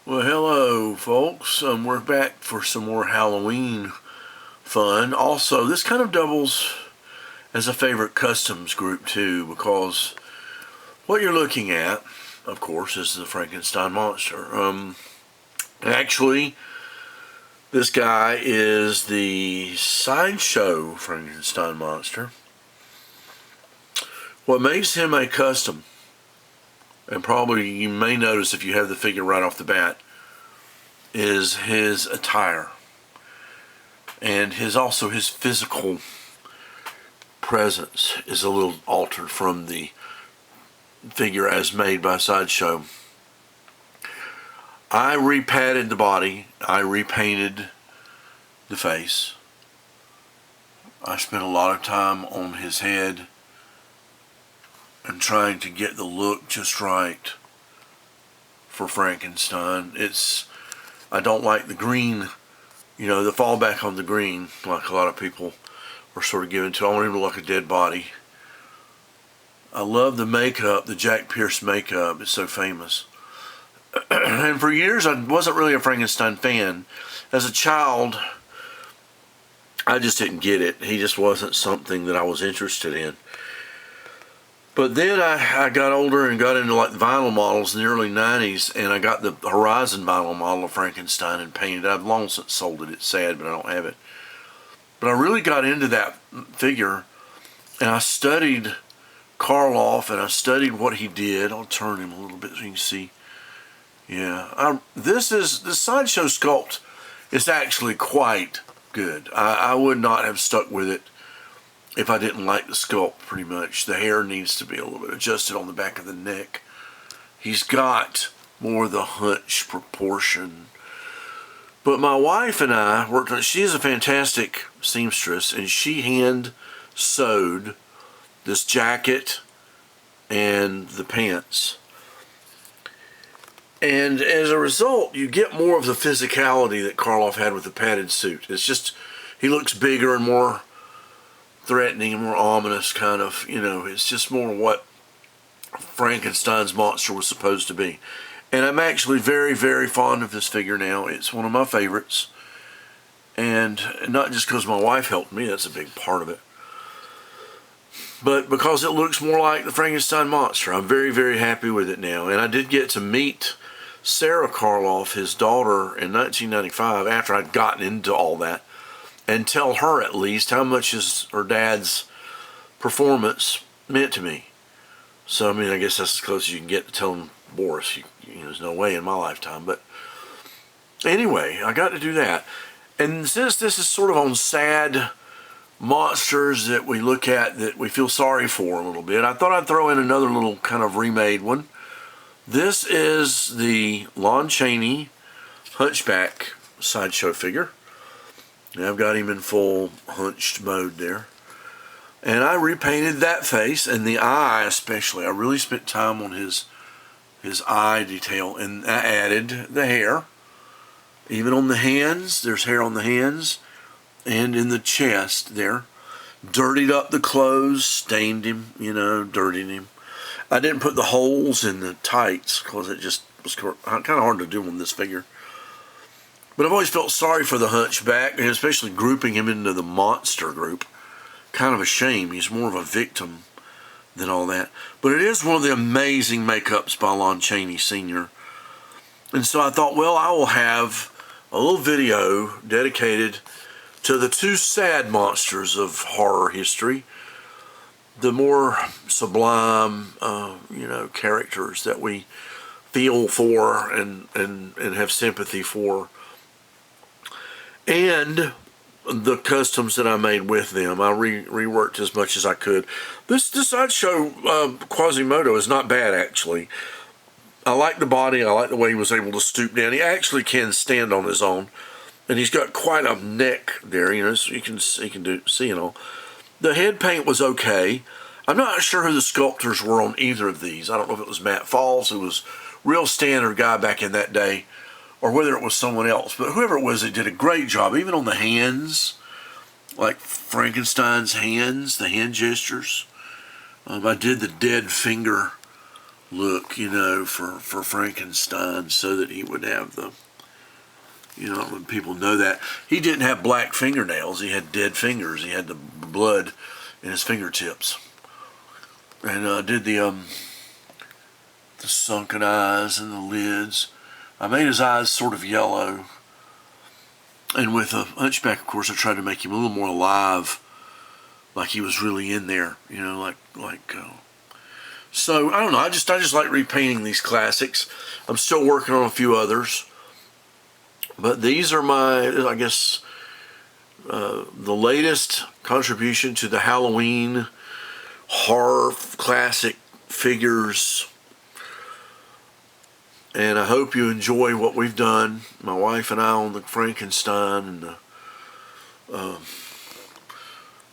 Well, hello, folks. We're back for some more Halloween fun. Also, this kind of doubles as a favorite customs group, too, because what you're looking at, of course, is the Frankenstein Monster. Actually, this guy is the Sideshow Frankenstein Monster. What makes him a custom, and probably you may notice if you have the figure right off the bat, is his attire and also his physical presence is a little altered from the figure as made by Sideshow. I repadded the body, I repainted the face, I spent a lot of time on his head and trying to get the look just right for Frankenstein. I don't like the green, the fallback on the green, like a lot of people are sort of given to. I want him to look like a dead body. I love the makeup, the Jack Pierce makeup. It's so famous. And for years, I wasn't really a Frankenstein fan. As a child, I just didn't get it. He just wasn't something that I was interested in. But then I got older and got into like vinyl models in the early 90s, and I got the Horizon vinyl model of Frankenstein and painted it. I've long since sold it. It's sad, but I don't have it. But I really got into that figure, and I studied Karloff, and I studied what he did. I'll turn him a little bit so you can see. Yeah, the Sideshow Sculpt is actually quite good. I would not have stuck with it if I didn't like the sculpt, pretty much. The hair needs to be a little bit adjusted on the back of the neck. He's got more of the hunch proportion. But my wife and I worked on it. She is a fantastic seamstress, and she hand sewed this jacket and the pants. And as a result, you get more of the physicality that Karloff had with the padded suit. It's just, he looks bigger and more threatening and more ominous, kind of, it's just more what Frankenstein's monster was supposed to be. And I'm actually very, very fond of this figure now. It's one of my favorites. And not just because my wife helped me, that's a big part of it, but because it looks more like the Frankenstein monster. I'm very, very happy with it now. And I did get to meet Sarah Karloff, his daughter, in 1995 after I'd gotten into all that, and tell her at least how much her dad's performance meant to me. So, I guess that's as close as you can get to telling Boris. There's no way in my lifetime. But anyway, I got to do that. And since this is sort of on sad monsters that we look at that we feel sorry for a little bit, I thought I'd throw in another little kind of remade one. This is the Chaney Hunchback Sideshow figure. And I've got him in full hunched mode there. And I repainted that face and the eye especially. I really spent time on his eye detail, and I added the hair. Even on the hands, there's hair on the hands and in the chest there. Dirtied up the clothes, stained him, dirtied him. I didn't put the holes in the tights because it just was kind of hard to do on this figure. But I've always felt sorry for the Hunchback, and especially grouping him into the monster group. Kind of a shame. He's more of a victim than all that. But it is one of the amazing makeups by Lon Chaney Sr. And so I thought, well, I will have a little video dedicated to the two sad monsters of horror history. The more sublime, characters that we feel for and have sympathy for. And the customs that I made with them. I reworked as much as I could. This Sideshow Quasimodo is not bad, actually. I like the body. I like the way he was able to stoop down. He actually can stand on his own. And he's got quite a neck there, so you can see it all. The head paint was okay. I'm not sure who the sculptors were on either of these. I don't know if it was Matt Falls, who was a real standard guy back in that day, or whether it was someone else. But whoever it was, they did a great job, even on the hands, like Frankenstein's hands, the hand gestures. I did the dead finger look, you know, for Frankenstein, so that he would have the, you know, when people know that. He didn't have black fingernails. He had dead fingers. He had the blood in his fingertips. And did the sunken eyes and the lids. I made his eyes sort of yellow. And with a Hunchback, of course, I tried to make him a little more alive, like he was really in there, you know, so I don't know. I just like repainting these classics. I'm still working on a few others, but these are my, I guess, the latest contribution to the Halloween horror classic figures. And I hope you enjoy what we've done, my wife and I, on the Frankenstein. And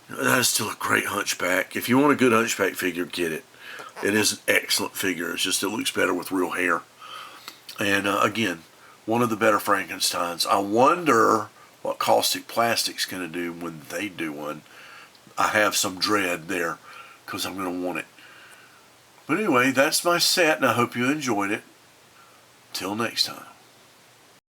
that is still a great Hunchback. If you want a good Hunchback figure, get it. It is an excellent figure. It's just it looks better with real hair. And again, one of the better Frankensteins. I wonder what Caustic Plastic's going to do when they do one. I have some dread there because I'm going to want it. But anyway, that's my set, and I hope you enjoyed it. Till next time.